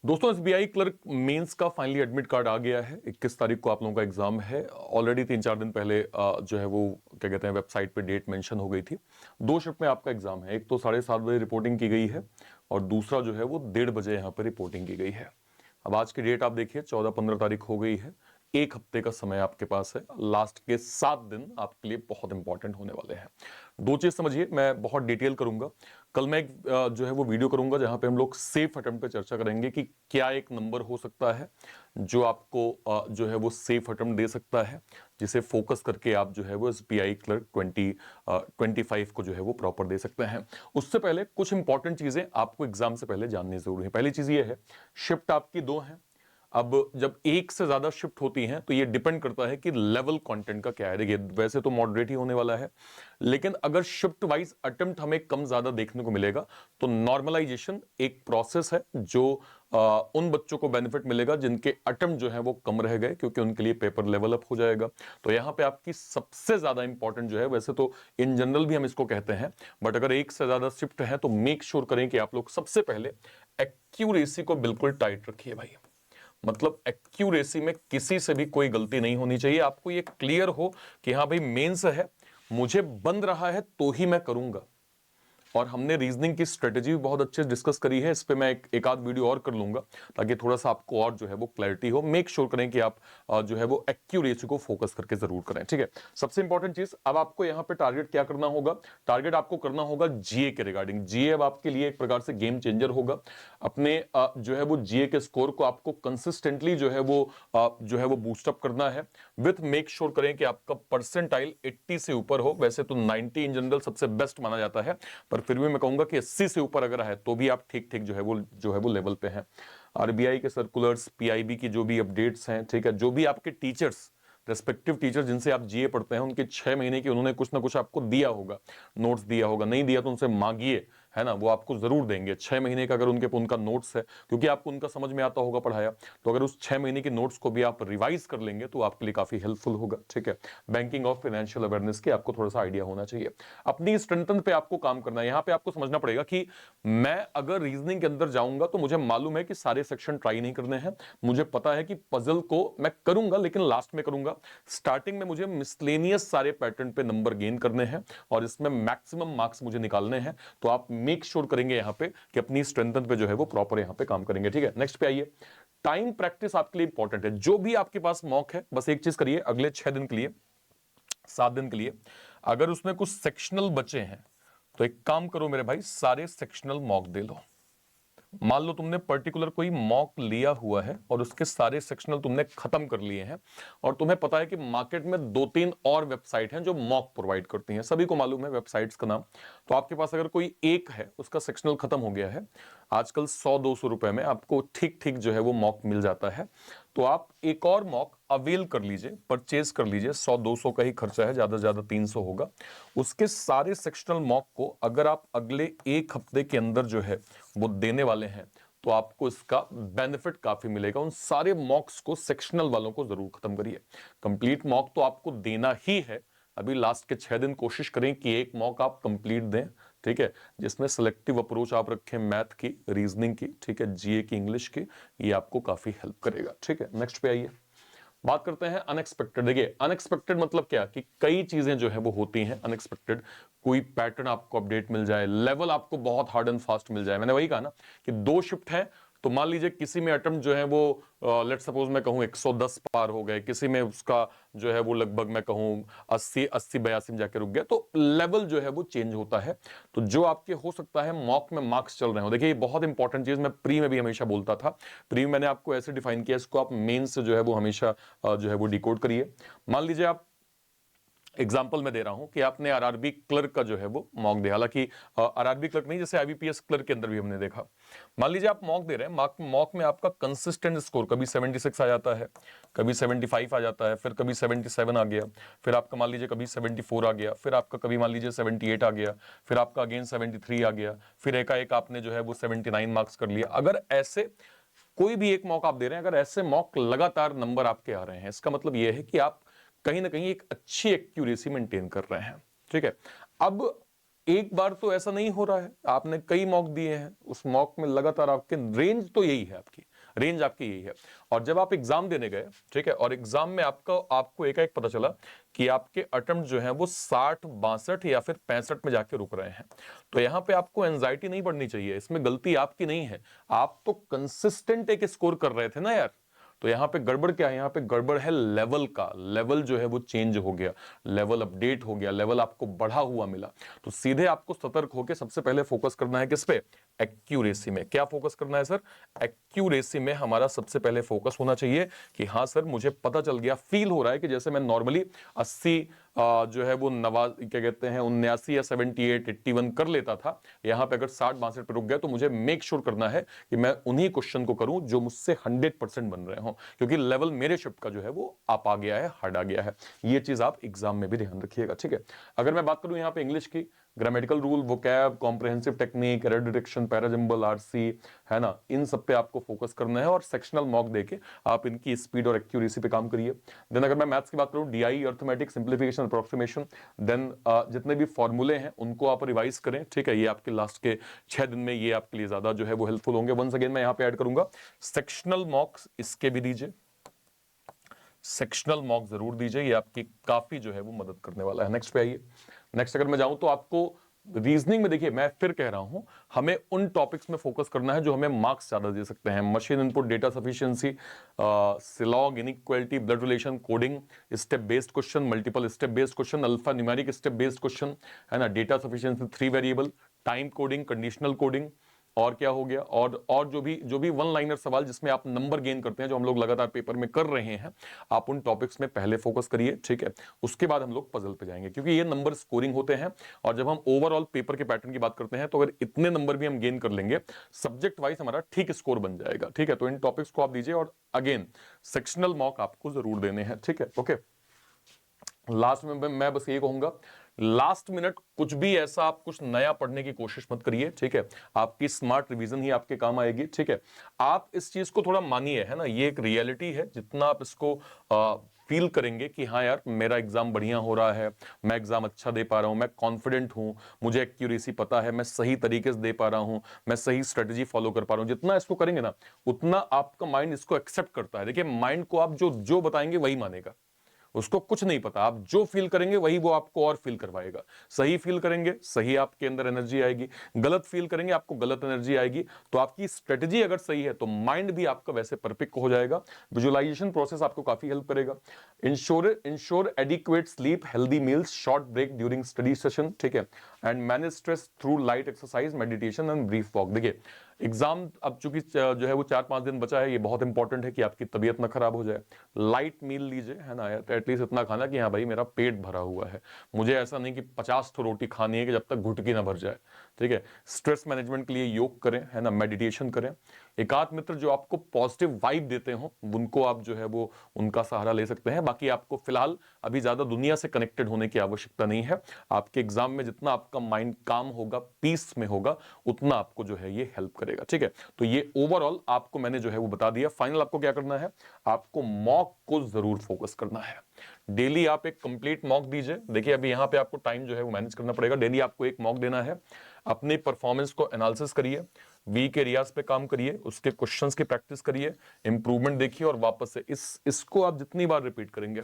दोस्तों SBI clerk mains का finally admit card आ गया है। 21 तारीख को आप लोगों का एग्जाम है। ऑलरेडी 3-4 दिन पहले जो है वो क्या कहते हैं वेबसाइट पे डेट मेंशन हो गई थी। 2 शिफ्ट में आपका एग्जाम है। एक तो 7:30 बजे रिपोर्टिंग की गई है और दूसरा जो है वो 1:30 बजे यहाँ पर रिपोर्टिंग की गई है। अब आज की डेट आप देखिए 14-15 तारीख हो गई है। एक हफ्ते का समय आपके पास है। लास्ट के 7 दिन आपके लिए बहुत इंपॉर्टेंट होने वाले हैं। दो चीज समझिए, मैं बहुत डिटेल करूंगा। कल मैं एक जो है वो वीडियो करूंगा जहां पे हम लोग सेफ अटेम्प्ट पे चर्चा करेंगे कि क्या एक नंबर हो सकता है जो आपको जो है वो सेफ अटेम्प्ट दे सकता है, जिसे फोकस करके आप जो है वो एसबीआई क्लर्क 2025 को जो है वो प्रॉपर दे सकते हैं। उससे पहले कुछ इंपॉर्टेंट चीजें आपको एग्जाम से पहले जाननी जरूरी है। पहली चीज ये है, शिफ्ट आपकी 2 है। अब जब एक से ज्यादा शिफ्ट होती हैं तो ये डिपेंड करता है कि लेवल कंटेंट का क्या है। देखिए वैसे तो मॉडरेट ही होने वाला है, लेकिन अगर शिफ्ट वाइज अटेम्प्ट हमें कम ज्यादा देखने को मिलेगा तो नॉर्मलाइजेशन एक प्रोसेस है जो उन बच्चों को बेनिफिट मिलेगा जिनके अटेम्प्ट जो है वो कम रह गए, क्योंकि उनके लिए पेपर लेवल अप हो जाएगा। तो यहां पे आपकी सबसे ज्यादा इंपॉर्टेंट जो है, वैसे तो इन जनरल भी हम इसको कहते हैं, बट अगर एक से ज्यादा शिफ्ट है तो मेक श्योर करें कि आप लोग सबसे पहले एक्यूरेसी को बिल्कुल टाइट रखिए भाई। मतलब एक्यूरेसी में किसी से भी कोई गलती नहीं होनी चाहिए। आपको ये क्लियर हो कि हाँ भाई मेंस है, मुझे बंद रहा है तो ही मैं करूंगा। और हमने रीजनिंग की स्ट्रेटेजी भी बहुत अच्छे से डिस्कस करी है। इस पे मैं एक आध वीडियो और कर लूंगा ताकि थोड़ा सा आपको और जो है वो क्लैरिटी हो। मेक श्योर करें कि आप जो है वो एक्यूरेसी को फोकस करके जरूर करें, ठीक है। सबसे इंपॉर्टेंट चीज, अब आपको यहाँ पे टारगेट क्या करना होगा? टारगेट आपको करना होगा जीए के रिगार्डिंग। जीए अब आपके लिए एक प्रकार से गेम चेंजर होगा। अपने जो है वो जीए के स्कोर को आपको कंसिस्टेंटली जो है वो बूस्टअप करना है। विथ मेक श्योर करें कि आपका परसेंटाइल 80 से ऊपर हो। वैसे तो 90 इन जनरल सबसे बेस्ट माना जाता है, पर फिर भी मैं कहूंगा कि 80 से ऊपर अगर है तो भी आप ठीक ठीक जो है वो लेवल पे हैं। आरबीआई के सर्कुलर्स, पीआईबी की जो भी अपडेट्स हैं, ठीक है, जो भी आपके टीचर्स, रेस्पेक्टिव टीचर जिनसे आप जीए पढ़ते हैं, उनके 6 महीने की उन्होंने कुछ ना कुछ आपको दिया होगा, नोट्स दिया होगा। नहीं दिया तो उनसे मांगिए, है ना, वो आपको जरूर देंगे। 6 महीने का अगर उनका नोट्स है, क्योंकि आपको उनका समझ में आता होगा पढ़ाया, तो अगर उस 6 महीने के नोट्स को भी आप रिवाइज कर लेंगे तो आपके लिए काफी हेल्पफुल होगा, ठीक है। बैंकिंग और फाइनेंशियल अवेयरनेस की आपको थोड़ा सा आइडिया होना चाहिए। अपनी स्ट्रेंथ पे आपको काम करना है। यहां पे आपको समझना पड़ेगा कि मैं अगर रीजनिंग के अंदर जाऊंगा तो मुझे मालूम है कि सारे सेक्शन ट्राई नहीं करने हैं। मुझे पता है कि पजल को मैं करूंगा लेकिन लास्ट में करूंगा। स्टार्टिंग में मुझे मिसलेनियस सारे पैटर्न पे नंबर गेन करने हैं और इसमें मैक्सिमम मार्क्स मुझे निकालने हैं। तो आप मेक श्योर करेंगे यहां पे कि अपनी स्ट्रेंथ पे जो है वो प्रॉपर यहां पे काम करेंगे, ठीक है। नेक्स्ट पे आइए। टाइम प्रैक्टिस आपके लिए इंपॉर्टेंट है। जो भी आपके पास मॉक है, बस एक चीज करिए, अगले 6 दिन के लिए, 7 दिन के लिए, अगर उसमें कुछ सेक्शनल बचे हैं तो एक काम करो मेरे भाई, सारे सेक्शनल मॉक दे लो। मान लो तुमने पर्टिकुलर कोई मॉक लिया हुआ है और उसके सारे सेक्शनल तुमने खत्म कर लिए हैं, और तुम्हें पता है कि मार्केट में 2-3 और वेबसाइट हैं जो मॉक प्रोवाइड करती हैं, सभी को मालूम है वेबसाइट्स का नाम। तो आपके पास अगर कोई एक है, उसका सेक्शनल खत्म हो गया है, आजकल 100-200 रुपए में आपको ठीक ठीक जो है वो मॉक मिल जाता है, तो आप एक और मॉक अवेल कर लीजिए, परचेज कर लीजिए। 100-200 का ही खर्चा है, ज्यादा से ज्यादा 300 होगा। उसके सारे सेक्शनल मॉक को अगर आप अगले एक हफ्ते के अंदर जो है वो देने वाले हैं तो आपको इसका बेनिफिट काफी मिलेगा। उन सारे मॉक्स को, सेक्शनल वालों को जरूर खत्म करिए। कंप्लीट मॉक तो आपको देना ही है। अभी लास्ट के 6 दिन कोशिश करें कि एक मॉक आप कंप्लीट दें, ठीक है, जिसमें सिलेक्टिव अप्रोच आप रखें, मैथ की, रीजनिंग की, ठीक है, जीए की, इंग्लिश की। ये आपको काफी हेल्प करेगा, ठीक है। नेक्स्ट पे आइए, बात करते हैं अनएक्सपेक्टेड। देखिए अनएक्सपेक्टेड मतलब क्या, कि कई चीजें जो है वो होती हैं अनएक्सपेक्टेड। कोई पैटर्न आपको अपडेट मिल जाए, लेवल आपको बहुत हार्ड एंड फास्ट मिल जाए। मैंने वही कहा ना कि 2 शिफ्ट है, तो मान लीजिए किसी में अटेम्प्ट जो है वो लेट सपोज मैं कहूं 110 पार हो गए, किसी में उसका जो है वो लगभग मैं कहूं 80-82 में जाके रुक गया। तो लेवल जो है वो चेंज होता है। तो जो आपके हो सकता है मॉक में मार्क्स चल रहे हो, देखिए ये बहुत इंपॉर्टेंट चीज मैं प्री में भी हमेशा बोलता था। प्री में मैंने आपको ऐसे डिफाइन किया, इसको आप मेन से जो है वो हमेशा जो है वो डिकोड करिए। मान लीजिए आप, एग्जाम्पल मैं दे रहा हूं कि आपने आरआरबी क्लर्क का जो है वो मॉक दिया, हालांकि आरआरबी क्लर्क नहीं, जैसे आईबीपीएस क्लर्क के अंदर भी हमने देखा। मान लीजिए आप मॉक दे रहे हैं, मॉक में आपका कंसिस्टेंट स्कोर कभी 76 आ जाता है, कभी 75 आ जाता है, फिर कभी 77 आ गया, फिर आपका मान लीजिए कभी 74 आ गया, फिर आपका कभी मान लीजिए 78 आ गया, फिर आपका अगेन 73 आ गया, फिर एकाएक आपने जो है वो 79 मार्क्स कर लिया। अगर ऐसे कोई भी एक मॉक आप दे रहे हैं, अगर ऐसे मॉक लगातार नंबर आपके आ रहे हैं, इसका मतलब यह है कि आप कहीं ना कहीं एक अच्छी एक्यूरेसी मेंटेन कर रहे हैं, ठीक है। अब एक बार तो ऐसा नहीं हो रहा है, आपने कई मॉक दिए हैं, उस मॉक में लगातार आपके रेंज तो यही है आपकी रेंज आपकी यही है। और जब आप एग्जाम देने गए, ठीक है, और एग्जाम में आपको एक पता चला कि आपके अटेम्प्ट जो है वो 60, 62 या फिर 65 में जाके रुक रहे हैं, तो यहां पे आपको एंजाइटी नहीं बढ़नी चाहिए, इसमें गलती आपकी नहीं है। आप तो कंसिस्टेंट एक स्कोर कर रहे थे ना यार। तो यहां पे गड़बड़ क्या है? यहां पे गड़बड़ है लेवल का। लेवल जो है वो चेंज हो गया, लेवल अपडेट हो गया, लेवल आपको बढ़ा हुआ मिला। तो सीधे आपको सतर्क होकर सबसे पहले फोकस करना है किस पे? एक्यूरेसी में। क्या फोकस करना है सर? एक्यूरेसी में हमारा सबसे पहले फोकस होना चाहिए कि हाँ सर, मुझे पता चल गया, फील हो रहा है कि जैसे मैं नॉर्मली 80 जो है वो क्या कहते हैं 79 या 78, 81 कर लेता था, यहां पे अगर 60, 62 पे रुक गया, तो मुझे मेक श्योर करना है कि मैं उन्हीं क्वेश्चन को करूं जो मुझसे 100% बन रहे हो, क्योंकि लेवल मेरे शिफ्ट का जो है वो आप आ गया है, हट आ गया है। ये चीज आप एग्जाम में भी ध्यान रखिएगा, ठीक है। अगर मैं बात करूं यहाँ पे इंग्लिश की, grammatical rule, vocab, comprehensive technique, error detection, parajumble, RC, है ना, इन सब पे आपको फोकस करना है और सेक्शनल मॉक देके आप इनकी स्पीड और एक्यूरेसी पे काम करिए। देन अगर मैं मैथ्स की बात करूं, DI, arithmetic, simplification, approximation, then जितने भी फॉर्मूले हैं उनको आप रिवाइज करें, ठीक है। ये आपके लास्ट के 6 दिन में ये आपके लिए ज्यादा जो है वो हेल्पफुल होंगे। वंस अगेन मैं यहाँ पे ऐड करूंगा सेक्शनल मॉक्स, इसके भी दीजिए, सेक्शनल मॉक जरूर दीजिए, ये आपकी काफी जो है वो मदद करने वाला है। नेक्स्ट पे आइए। नेक्स्ट अगर मैं जाऊं तो आपको रीजनिंग में देखिए, मैं फिर कह रहा हूं, हमें उन टॉपिक्स में फोकस करना है जो हमें मार्क्स ज्यादा दे सकते हैं। Machine input, data sufficiency, syllogism, inequality, blood relation, coding, step based question, multiple step based question, alpha numeric step based question, है ना, data sufficiency, 3 variable, time coding, conditional coding, और क्या हो गया, और जो भी वन लाइनर सवाल जिसमें आप नंबर गेन करते हैं, जो हम लोग लगातार पेपर में कर रहे हैं, आप उन टॉपिक्स में पहले फोकस करिए, ठीक है। उसके बाद हम लोग पजल पे जाएंगे, क्योंकि ये नंबर स्कोरिंग होते हैं। और जब हम ओवरऑल पेपर के पैटर्न की बात करते हैं, तो अगर इतने नंबर भी हम गेन कर लेंगे, सब्जेक्ट वाइज हमारा ठीक स्कोर बन जाएगा, ठीक है। तो इन टॉपिक्स को आप दीजिए, और अगेन सेक्शनल मॉक आपको जरूर देने हैं, ठीक है, ओके। लास्ट में मैं बस ये कहूंगा, लास्ट मिनट कुछ भी ऐसा आप कुछ नया पढ़ने की कोशिश मत करिए, ठीक है। आपकी स्मार्ट रिवीजन ही आपके काम आएगी, ठीक है। आप इस चीज को थोड़ा मानिए, है ना, ये एक रियलिटी है। जितना आप इसको फील करेंगे कि हाँ यार, मेरा एग्जाम बढ़िया हो रहा है, मैं एग्जाम अच्छा दे पा रहा हूं, मैं कॉन्फिडेंट हूं, मुझे एक्यूरेसी पता है, मैं सही तरीके से दे पा रहा हूं, मैं सही स्ट्रेटेजी फॉलो कर पा रहा हूं, जितना इसको करेंगे ना, उतना आपका माइंड इसको एक्सेप्ट करता है। देखिए, माइंड को आप जो बताएंगे वही मानेगा, उसको कुछ नहीं पता। आप जो फील करेंगे वही वो आपको और फील करवाएगा। सही फील करेंगे, सही आपके अंदर एनर्जी आएगी, गलत फील करेंगे, आपको गलत एनर्जी आएगी। तो आपकी स्ट्रेटजी अगर सही है, तो माइंड भी आपका वैसे परफेक्ट हो जाएगा। विजुअलाइजेशन प्रोसेस आपको काफी हेल्प करेगा। Ensure adequate sleep, healthy meals, short break during study session, ठीक है, and manage stress through light exercise, meditation and brief walk. देखिए, एग्जाम अब चूंकि जो है वो 4-5 दिन बचा है, ये बहुत इंपॉर्टेंट है कि आपकी तबीयत ना खराब हो जाए। लाइट मील लीजिए, है ना, एटलीस्ट इतना खाना कि हाँ भाई, मेरा पेट भरा हुआ है, मुझे ऐसा नहीं कि 50 तो रोटी खानी है कि जब तक घुटकी ना भर जाए, ठीक है। स्ट्रेस मैनेजमेंट के लिए योग करें, है ना, मेडिटेशन करें। एकाध मित्र जो आपको पॉजिटिव वाइब देते हो, उनको आप जो है वो उनका सहारा ले सकते हैं। बाकी आपको फिलहाल अभी ज्यादा दुनिया से कनेक्टेड होने की आवश्यकता नहीं है। आपके एग्जाम में जितना आपका माइंड काम होगा, पीस में होगा, उतना आपको जो है ये हेल्प करेगा, ठीक है। तो ये ओवरऑल आपको मैंने जो है वो बता दिया। फाइनल आपको क्या करना है, आपको मॉक को जरूर फोकस करना है। डेली आप एक कंप्लीट मॉक दीजिए। देखिए, अभी यहां पे आपको टाइम जो है वो मैनेज करना पड़ेगा। डेली आपको एक मॉक देना है। अपनी परफॉर्मेंस को एनालिसिस करिए, वीक एरियाज पे काम करिए, उसके क्वेश्चंस की प्रैक्टिस करिए, इंप्रूवमेंट देखिए, और वापस से इसको आप जितनी बार रिपीट करेंगे,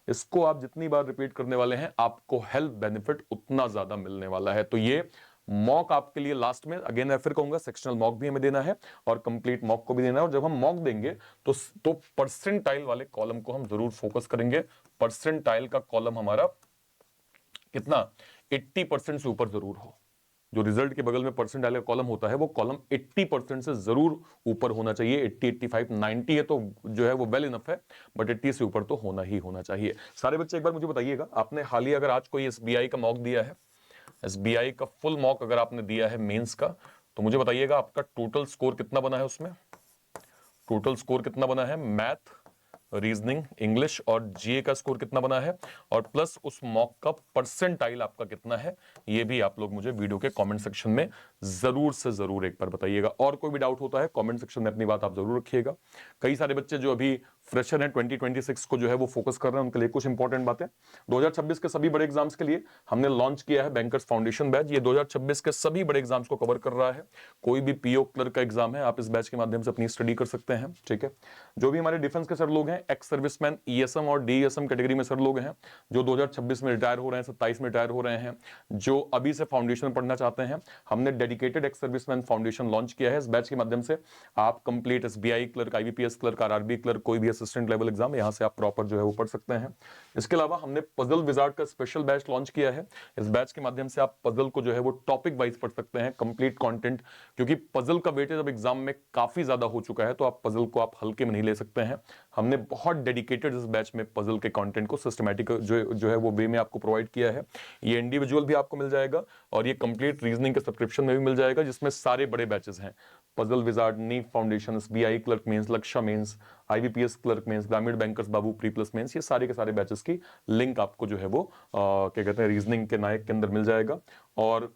इसको आप जितनी बार रिपीट करने वाले हैं, आपको हेल्थ बेनिफिट उतना ज्यादा मिलने वाला है। तो ये मॉक आपके लिए लास्ट में, अगेन मैं फिर कहूंगा, सेक्शनल मॉक भी हमें देना है और कंप्लीट मॉक को भी देना है। और जब हम मॉक देंगे तो परसेंटाइल वाले कॉलम को हम जरूर फोकस करेंगे। परसेंटाइल का कॉलम हमारा कितना, 80% से ऊपर जरूर हो। जो रिजल्ट के बगल में परसेंटाइल का कॉलम होता है, वो कॉलम 80% से जरूर ऊपर होना चाहिए। 80, 85, 90 है तो जो है वो वेल इनफ है, बट 80 से ऊपर तो होना ही होना चाहिए। सारे बच्चे एक बार मुझे बताइएगा, आपने हाल ही अगर आज कोई एसबीआई का मॉक दिया है, एसबीआई का फुल मॉक अगर आपने दिया है मेंस का, तो मुझे बताइएगा आपका टोटल स्कोर कितना बना है उसमें। टोटल स्कोर कितना बना है, मैथ, रीजनिंग, इंग्लिश और जीए का स्कोर कितना बना है, और प्लस उस मॉक का परसेंटाइल आपका कितना है, ये भी आप लोग मुझे वीडियो के कमेंट सेक्शन में जरूर से जरूर एक बार बताइएगा। और कोई भी डाउट होता है कमेंट सेक्शन में अपनी बात आप जरूर रखिएगा। कई सारे बच्चे जो अभी फ्रेशर हैं 2026 को जो है वो फोकस कर रहे हैं, उनके लिए कुछ इंपॉर्टेंट बातें। 2026 के सभी बड़े एग्जाम्स के लिए हमने लॉन्च किया है बैंकर्स फाउंडेशन बैच। ये 2026 के सभी बड़े एग्जाम्स को कवर कर रहा है। कोई भी पीओ क्लर्क का एग्जाम है, आप इस बैच के माध्यम से अपनी स्टडी कर सकते हैं, ठीक है। जो भी हमारे डिफेंस के सर लोग हैं, एक्स सर्विसमैन, ईएसएम और डीएसएम कैटेगरी में सर लोग हैं, जो 2026 में रिटायर हो रहे हैं, 27 में रिटायर हो रहे हैं, जो अभी से फाउंडेशन पढ़ना चाहते हैं, हमने dedicated ex serviceman foundation launch किया है। इस बैच के माध्यम से आप complete SBI clerk, IBPS clerk, RRB clerk, कोई भी असिस्टेंट लेवल एग्जाम यहां से आप प्रॉपर जो है वो पढ़ सकते हैं। इसके अलावा हमने पजल विजार्ड का स्पेशल बैच लॉन्च किया है। इस बैच के माध्यम से आप पजल को जो है वो टॉपिक वाइज पढ़ सकते हैं, कंप्लीट कंटेंट, क्योंकि पजल का वेटेज अब एग्जाम में काफी ज्यादा हो चुका है, तो आप पजल को आप हल्के में नहीं ले सकते हैं। हमने बहुत डेडिकेटेड इस बैच में पजल के कंटेंट को सिस्टमैटिक जो है वो वे में आपको प्रोवाइड किया है। ये इंडिविजुअल भी आपको मिल जाएगा और ये कंप्लीट रीजनिंग के सब्सक्रिप्शन में भी मिल जाएगा, जिसमें सारे बड़े बैचेस हैं, puzzle wizard, NEET foundation, SBI clerk mains, Lakshya mains, IBPS clerk mains, ग्रामीण बैंकर्स बाबू प्री प्लस मेंस, ये सारे के सारे बैचेस की लिंक आपको जो है वो क्या कहते हैं रीजनिंग के नायक के अंदर मिल जाएगा। और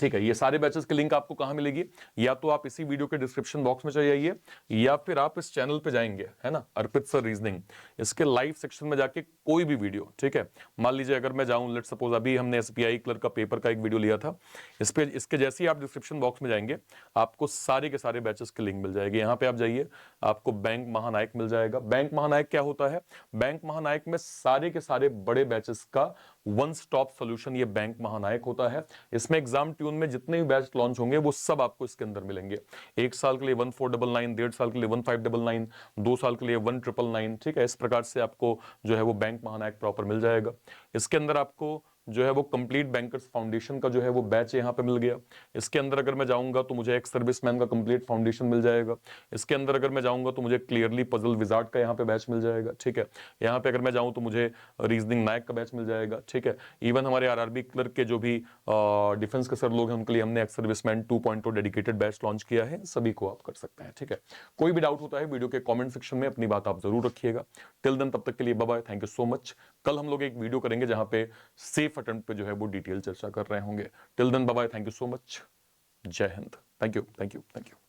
ठीक है, ये सारे बैचेस की लिंक आपको कहां मिलेगी? या तो आप इसी वीडियो के डिस्क्रिप्शन बॉक्स में चले जाइए, या फिर आप इस चैनल पे जाएंगे, है ना, अर्पित सर रीजनिंग, इसके लाइव सेक्शन में जाके कोई भी वीडियो, ठीक है, मान लीजिए अगर मैं जाऊं, लेट्स सपोज अभी हमने एसबीआई क्लर्क का पेपर का एक वीडियो लिया था, इस पे इसके जैसे ही आप डिस्क्रिप्शन बॉक्स में जाएंगे, आपको सारे के सारे बैचेस की लिंक मिल जाएगी। यहाँ पे आप जाइए, आपको बैंक महानायक मिल जाएगा। बैंक महानायक क्या होता है? बैंक महानायक में सारे के सारे बड़े बैचेस का वन स्टॉप सोल्यूशन ये बैंक महानायक होता है। इसमें एग्जाम ट्यून में जितने भी बैच लॉन्च होंगे वो सब आपको इसके अंदर मिलेंगे। 1 साल के लिए 1499, 1.5 साल के लिए 1599, 2 साल के लिए 1999, ठीक है। इस प्रकार से आपको जो है वो बैंक महानायक प्रॉपर मिल जाएगा। इसके अंदर आपको जो है वो कंप्लीट बैंकर्स फाउंडेशन का जो है वो बैच यहाँ पे मिल गया। इसके अंदर अगर मैं जाऊंगा तो मुझे एक्स सर्विसमैन का कंप्लीट फाउंडेशन मिल जाएगा। इसके अंदर अगर मैं जाऊंगा तो मुझे क्लियरली पजल विजार्ड का यहाँ पे बैच मिल जाएगा, ठीक है। यहाँ पे अगर मैं जाऊं तो मुझे रीजनिंग नायक का बैच मिल जाएगा, ठीक है। इवन हमारे आरआरबी क्लर्क के जो भी डिफेंस के सर लोग हैं, उनके लिए हमने ex serviceman 2.0 dedicated batch launch किया है। सभी को आप कर सकते हैं, ठीक है। कोई भी डाउट होता है वीडियो के कॉमेंट सेक्शन में अपनी बात आप जरूर रखिएगा। टिल देन, तब तक के लिए bye bye, thank you so much. कल हम लोग एक वीडियो करेंगे जहां पे सेफ अटेम्प्ट पे जो है वो डिटेल चर्चा कर रहे होंगे। Till then bye bye, thank you so much, जय हिंद, thank you, thank you, thank you.